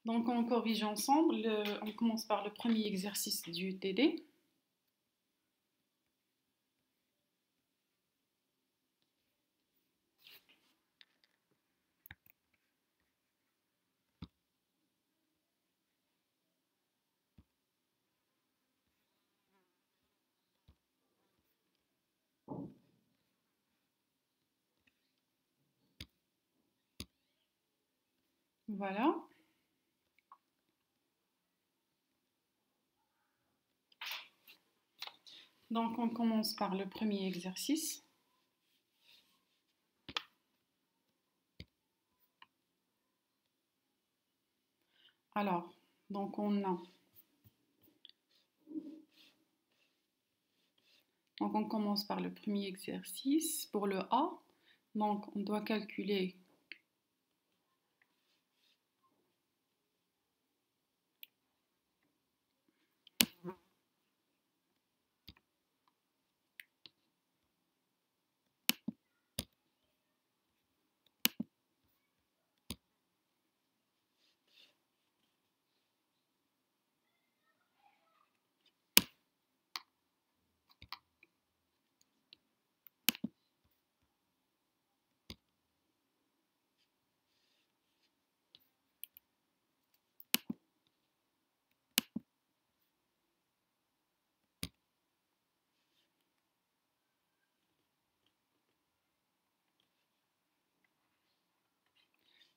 Donc, on corrige ensemble. On commence par le premier exercice du TD. Voilà. Donc, on commence par le premier exercice. Alors, donc on commence par le premier exercice. Pour le A, donc on doit calculer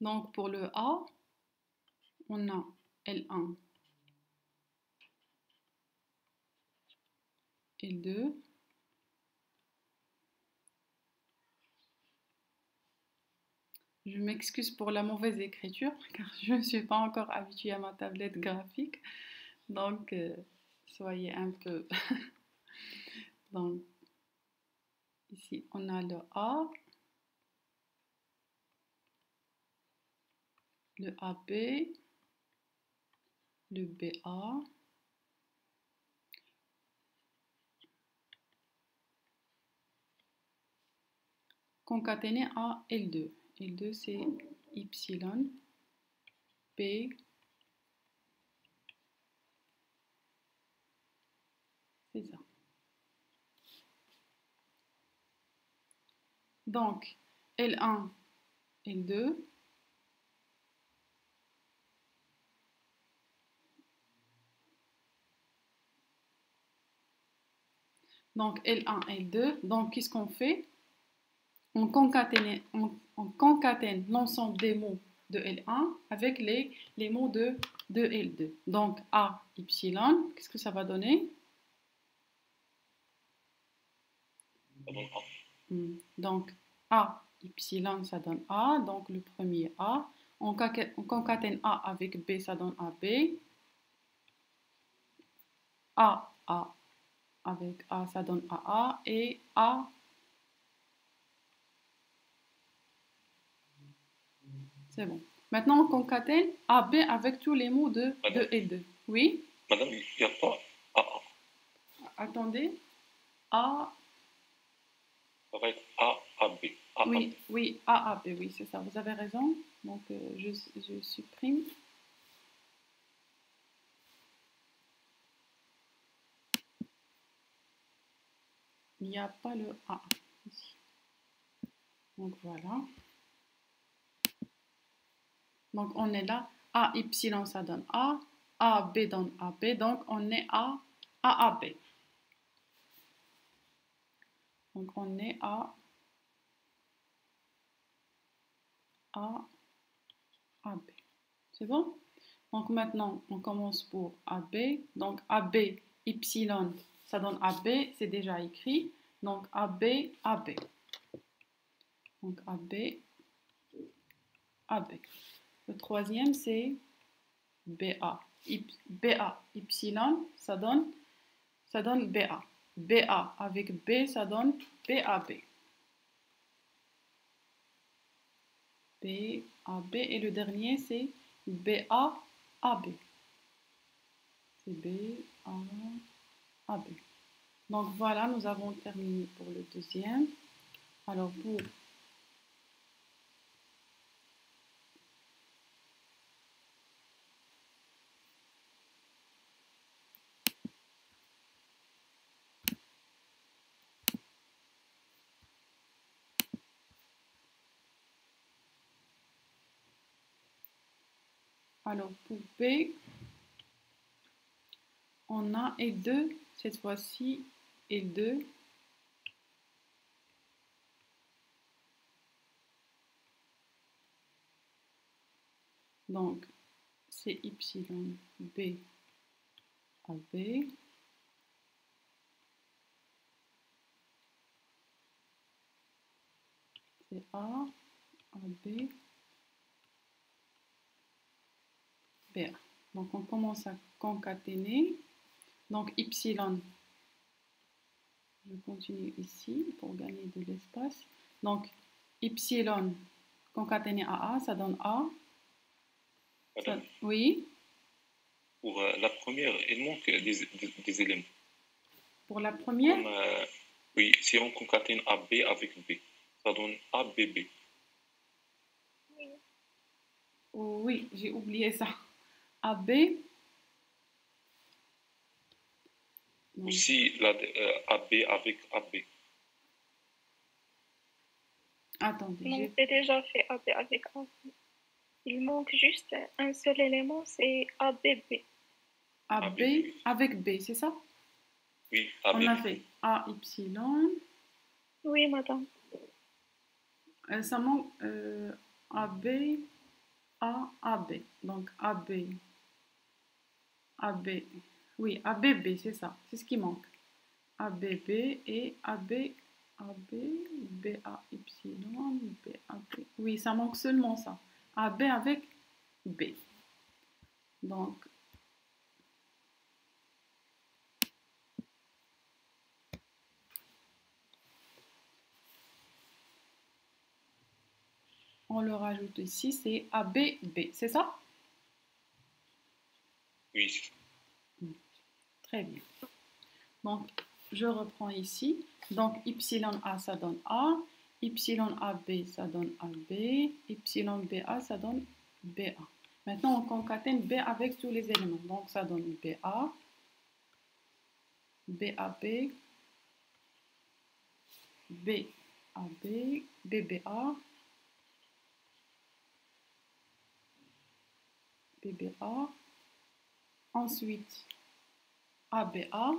donc pour le A, on a L1, L2, je m'excuse pour la mauvaise écriture car je ne suis pas encore habituée à ma tablette graphique. Donc, soyez un peu... donc, ici, on a le A, le AB, le BA, concaténé à L2. L2, c'est Y, P, c'est ça. Donc, L1, L2. Donc, L1, L2. Donc, qu'est-ce qu'on fait? On concatène l'ensemble des mots de L1 avec les mots de L2. Donc, A, Y, qu'est-ce que ça va donner? Donc, A, Y, ça donne A. Donc, le premier A. On concatène A avec B, ça donne AB. A avec A, ça donne AA. Et A, c'est bon. Maintenant, on concatène AB avec tous les mots de L2. Oui? Madame, il n'y a pas AA. Attendez. A. Ça va être AAB. Oui, oui, AAB, oui, c'est ça. Vous avez raison. Donc, je supprime. Il n'y a pas le A ici. Donc, voilà. Donc, on est là. AY, ça donne A. AB donne AB. Donc, on est à AAB. Donc, on est à AB. C'est bon? Donc, maintenant, on commence pour AB. Donc, AB, Y, ça donne AB. C'est déjà écrit. Donc, AB, AB. Donc, AB, AB. Le troisième, c'est BA. BA, Y, ça donne BA. BA avec B, ça donne BAB. BAB. Et le dernier, c'est BAAB. C'est BAAB. Donc voilà, nous avons terminé pour le deuxième. Alors pour Alors, pour B, on a L2, cette fois-ci, L2. Donc, c'est epsilon B à B. C'est A à B. BA. Donc, on commence à concaténer. Donc, epsilon. Je continue ici pour gagner de l'espace. Donc, epsilon concaténé à A, ça donne A. Madame, Oui. pour la première, il manque des éléments. Pour la première, Comme, oui, si on concatène AB avec B, ça donne ABB. oui, j'ai oublié ça. AB. Aussi, AB avec AB. Attendez. Non, c'est déjà fait AB avec AB. Il manque juste un seul élément, c'est ABB. AB avec B, c'est ça? Oui, On ABB. a fait A epsilon. Oui, madame. Ça manque AB, A, AB. Donc AB, AB. Oui, ABB, c'est ça. C'est ce qui manque. ABB et AB, AB, BA epsilon, BAB. Oui, ça manque seulement ça. AB avec B. Donc, on le rajoute ici, c'est ABB, c'est ça? Oui. Très bien. Donc, je reprends ici. Donc, epsilon A, ça donne A. Epsilon AB, ça donne AB. Epsilon BA, ça donne BA. Maintenant, on concatène B avec tous les éléments. Donc, ça donne BA, BAB, BAB, BBA, BBA. Ensuite, ABA.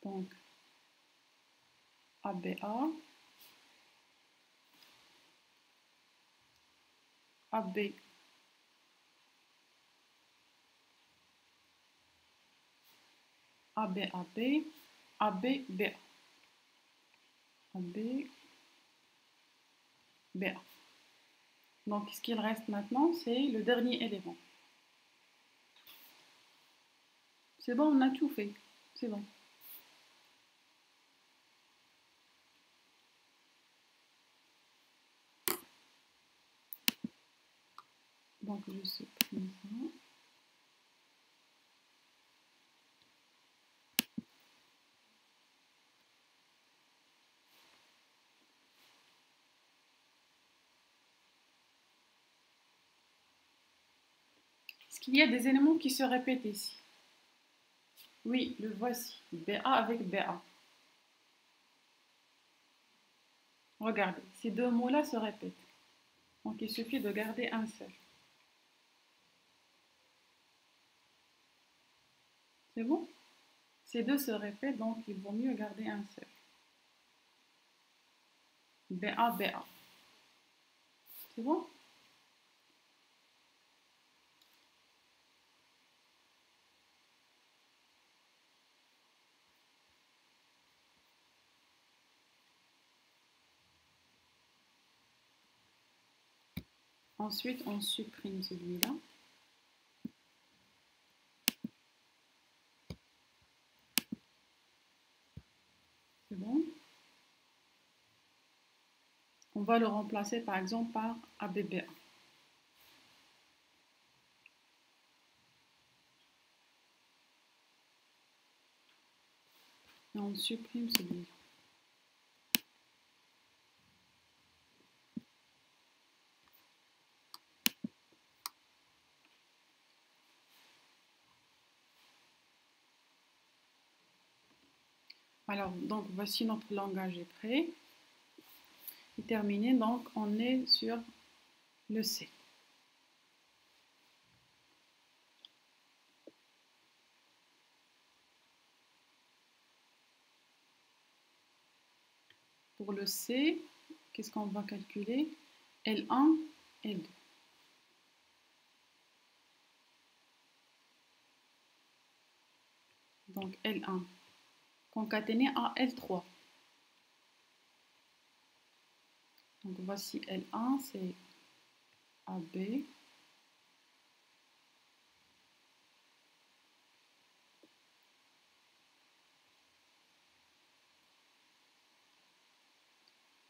Donc, ABA, AB, ABAB, ABBA, ABBA. Donc, ce qu'il reste maintenant, c'est le dernier élément. C'est bon, on a tout fait. C'est bon. Donc, je supprime ça. Est-ce qu'il y a des éléments qui se répètent ici? Oui, le voici. BA avec BA. Regardez, ces deux mots-là se répètent. Donc, il suffit de garder un seul. C'est bon? Ces deux se répètent, donc il vaut mieux garder un seul. BA, BA. C'est bon? Ensuite, on supprime celui-là. C'est bon? On va le remplacer par exemple par ABBA. Et on supprime celui-là. Alors, donc voici notre langage est prêt. Et terminé, donc on est sur le C. Pour le C, qu'est-ce qu'on va calculer? L1, L2. Donc L1 concaténé à L3. Donc voici L1, c'est AB.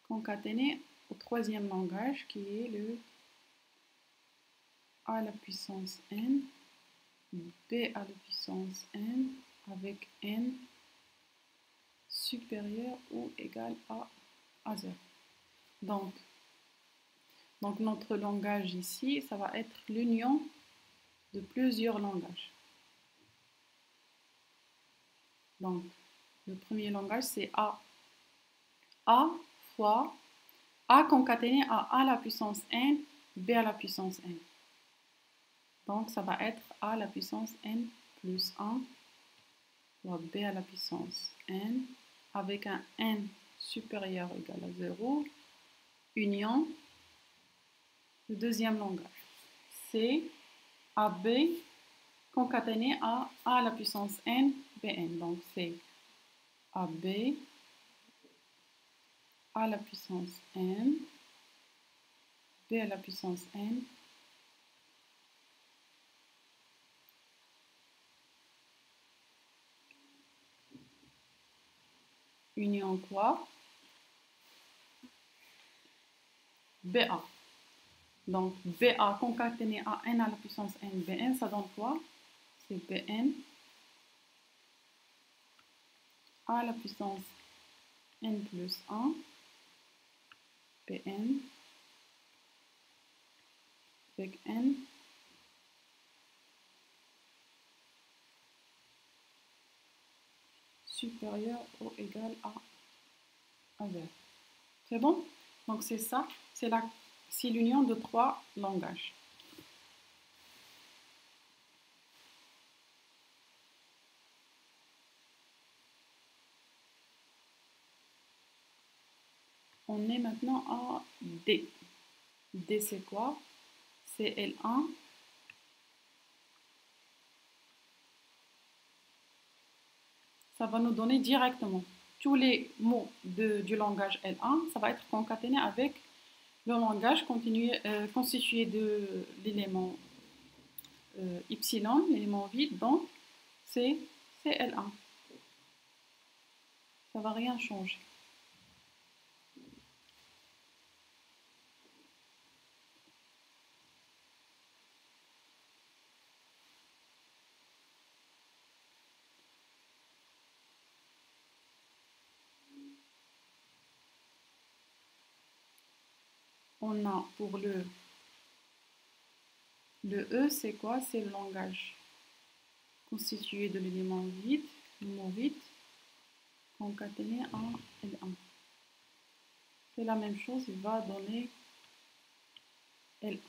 Concaténé au troisième langage qui est le A à la puissance n, B à la puissance n avec n supérieur ou égal à 0. Donc notre langage ici, ça va être l'union de plusieurs langages. Donc le premier langage c'est A. A fois A concaténé à A à la puissance n, B à la puissance n. Donc ça va être A à la puissance n plus 1 fois B à la puissance n avec un n supérieur ou égal à 0, union, le deuxième langage. C'est AB concaténé à A à la puissance n, Bn. Donc c'est AB à la puissance n, B à la puissance n, union quoi? BA. Donc BA concaténé à n à la puissance n, Bn, ça donne quoi? C'est Bn à la puissance n plus 1, Bn avec n supérieur ou égal à 0. C'est bon? Donc c'est ça, c'est l'union de trois langages. On est maintenant à D. D c'est quoi? C'est L1 ça va nous donner directement tous les mots du langage L1, ça va être concaténé avec le langage constitué de l'élément epsilon, l'élément vide, donc c'est L1. Ça ne va rien changer. On a pour le E, c'est quoi? C'est le langage constitué de l'élément vide, le mot vide, concaténé en L1. C'est la même chose, il va donner L1.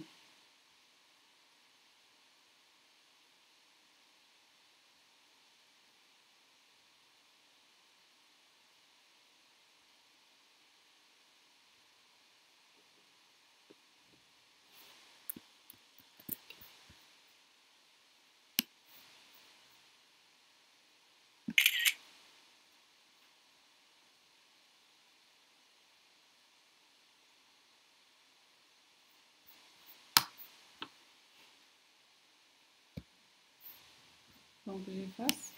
Donc j'efface.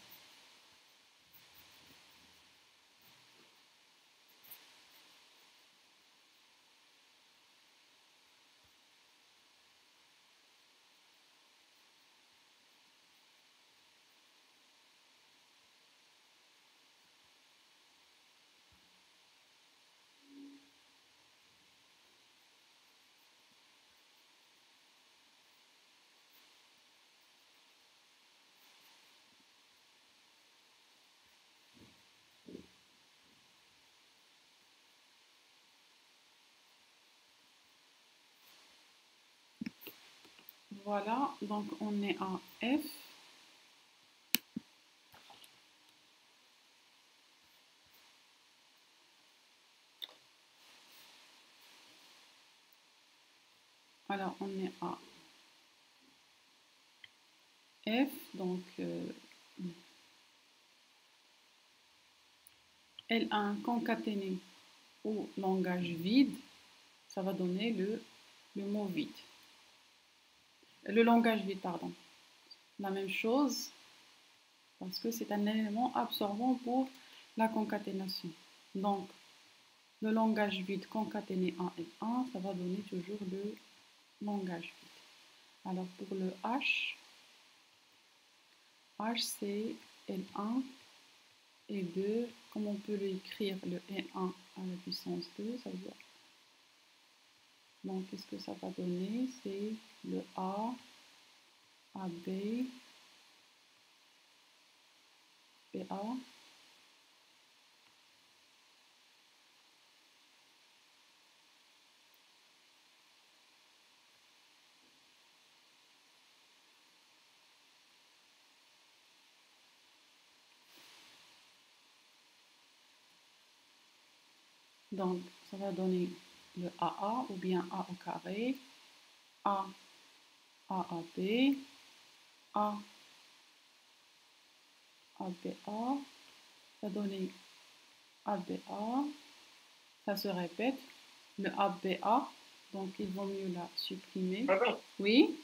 Voilà, donc on est à F. Alors, on est à F, donc L1 concaténé au langage vide, ça va donner le mot vide. Le langage vide, pardon. La même chose, parce que c'est un élément absorbant pour la concaténation. Donc, le langage vide concaténé en L1, ça va donner toujours le langage vide. Alors, pour le H c'est L1 et 2. Comme on peut l'écrire, le L1 à la puissance 2, ça veut dire. Donc, qu'est-ce que ça va donner? C'est le A, AB, BA. Donc, ça va donner le AA ou bien A au carré, A, AAB, A, ABA, ça va donner ABA, ça se répète, le ABA, donc il vaut mieux la supprimer. Pardon. Oui?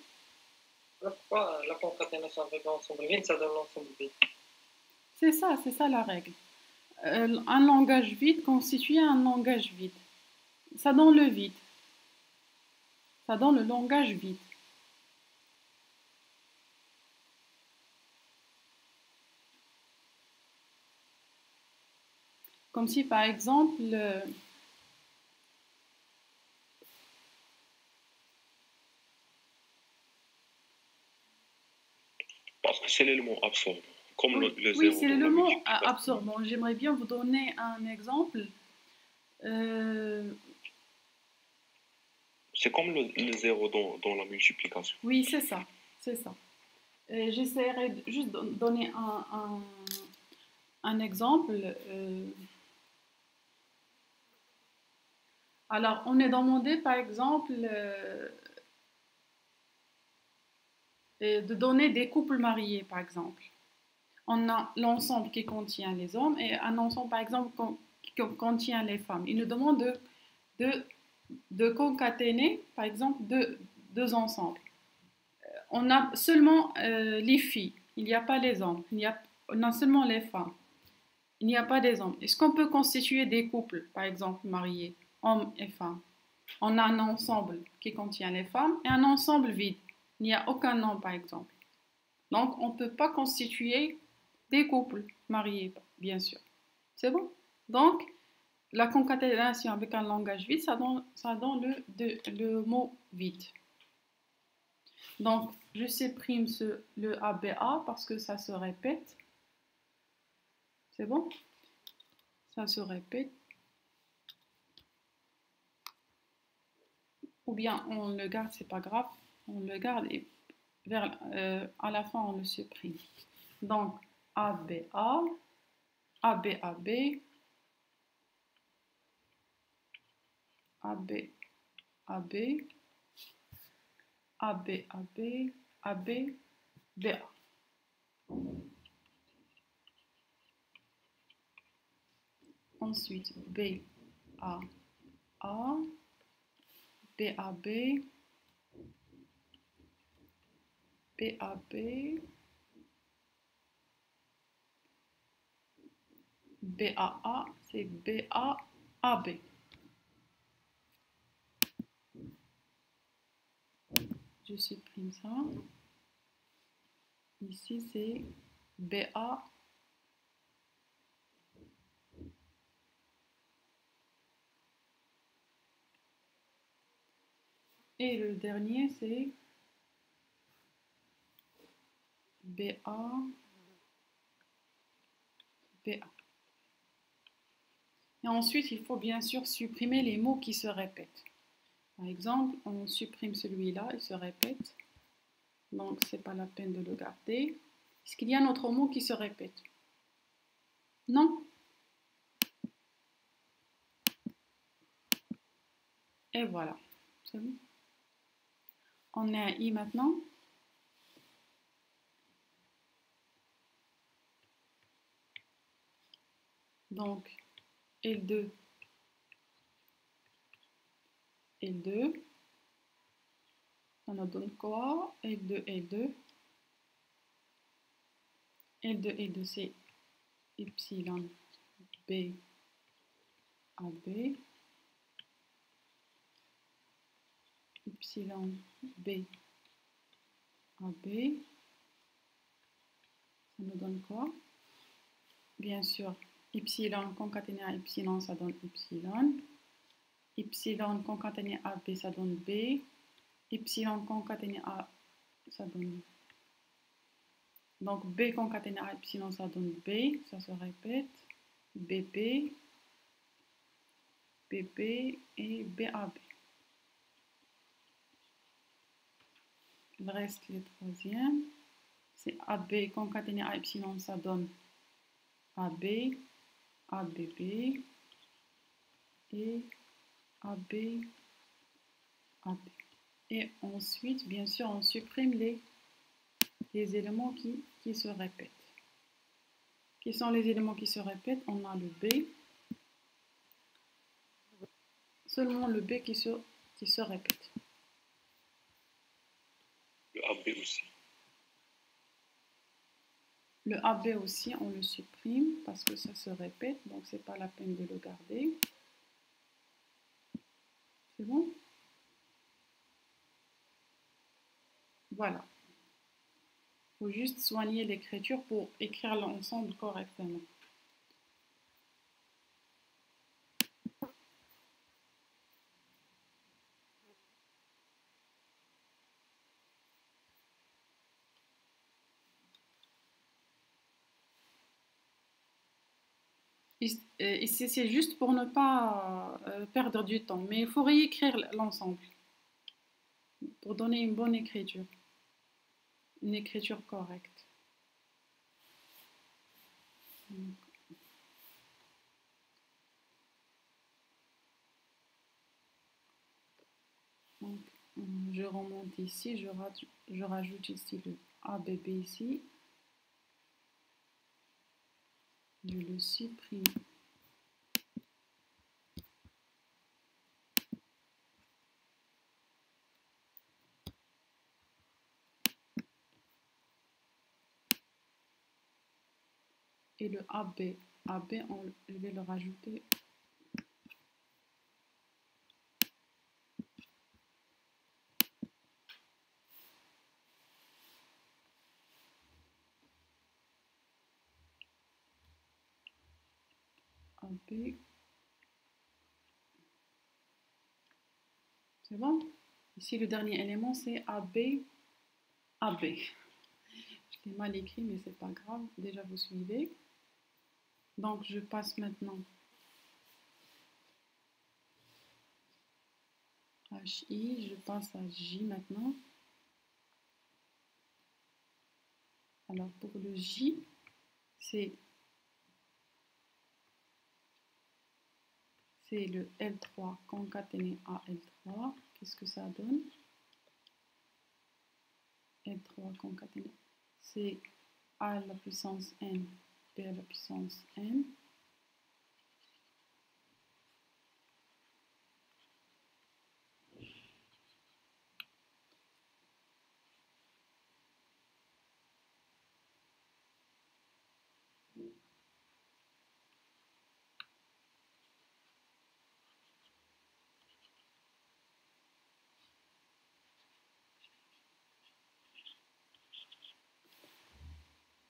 Pourquoi la concaténation avec l'ensemble vide, ça donne l'ensemble vide? C'est ça la règle. Un langage vide constitue un langage vide. Ça donne le vide. Ça donne le langage vide. Comme si par exemple, Parce que c'est l'élément absorbant. Comme oui, le oui, zéro c'est dans la l'élément multiplication. absorbant. J'aimerais bien vous donner un exemple. C'est comme le zéro dans la multiplication. Oui, c'est ça. J'essaierai juste de donner un exemple. Alors, on est demandé, par exemple, de donner des couples mariés, par exemple. On a l'ensemble qui contient les hommes et un ensemble, par exemple, qui contient les femmes. Il nous demande de concaténer, par exemple, deux ensembles. On a seulement les filles, il n'y a pas les hommes. On a seulement les femmes. Il n'y a pas des hommes. Est-ce qu'on peut constituer des couples, par exemple, mariés, hommes et femmes? On a un ensemble qui contient les femmes et un ensemble vide. Il n'y a aucun homme, par exemple. Donc, on ne peut pas constituer des couples mariés, bien sûr. C'est bon? Donc, la concaténation avec un langage vide, ça donne le mot vide. Donc, je supprime le ABA parce que ça se répète. C'est bon? Ça se répète. Ou bien on le garde, c'est pas grave. On le garde et à la fin, on le supprime. Donc, ABA, ABAB, ABAB, ABAB, ABBA. Ensuite, BAA, BAB, BAB, BAA, c'est BAAB. Je supprime ça. Ici, c'est BA. Et le dernier, c'est BA, BA. Et ensuite, il faut bien sûr supprimer les mots qui se répètent. Par exemple, on supprime celui-là, il se répète. Donc, c'est pas la peine de le garder. Est-ce qu'il y a un autre mot qui se répète? Non? Et voilà. C'est bon. On est à I maintenant. Donc, L2, L2. Ça nous donne quoi? L2, L2. L2, L2, c'est epsilon B à B. Epsilon B à B. Ça nous donne quoi? Bien sûr, epsilon concaténé à epsilon, ça donne epsilon. Epsilon concaténé à B, ça donne B. Epsilon concaténé à, ça donne. Donc B concaténé à epsilon, ça donne B, ça se répète. BP, BP et BAB. Il reste le troisième. C'est AB concaténé à epsilon, ça donne AB, ABB et AB, AB. Et ensuite, bien sûr, on supprime les éléments qui se répètent. Quels sont les éléments qui se répètent? On a le B, seulement le B qui se répète. Le AB aussi. Le AB aussi, on le supprime parce que ça se répète, donc c'est pas la peine de le garder. C'est bon? Voilà. Il faut juste soigner l'écriture pour écrire l'ensemble correctement. Ici, c'est juste pour ne pas perdre du temps, mais il faut réécrire l'ensemble pour donner une bonne écriture, une écriture correcte. Donc, je remonte ici, je rajoute ici le ABB ici, je le supprime. Et le AB, je vais le rajouter. AB. C'est bon? Ici, le dernier élément, c'est AB, AB. Je l'ai mal écrit, mais c'est pas grave. Déjà, vous suivez. Donc, je passe maintenant HI, je passe à J maintenant. Alors, pour le J, c'est le L3 concaténé à L3. Qu'est-ce que ça donne? L3 concaténé. C'est A à la puissance N, B à la puissance N.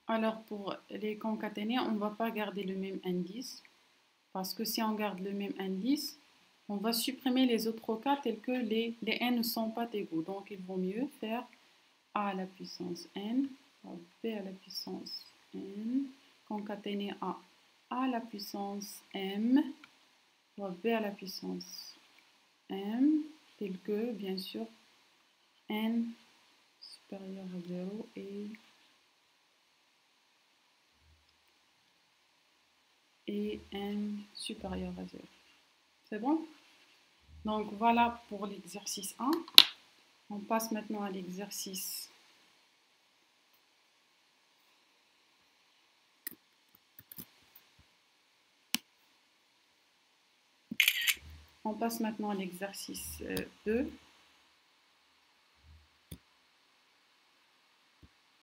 Alors, pour les concaténés, on ne va pas garder le même indice. Parce que si on garde le même indice, on va supprimer les autres cas tels que les n ne sont pas égaux. Donc, il vaut mieux faire a à la puissance n, b à la puissance n, concaténé à a à la puissance m, b à la puissance m, tel que, bien sûr, n supérieur à 0 et n supérieur à 0. C'est bon? Donc voilà pour l'exercice 1. On passe maintenant à l'exercice 2.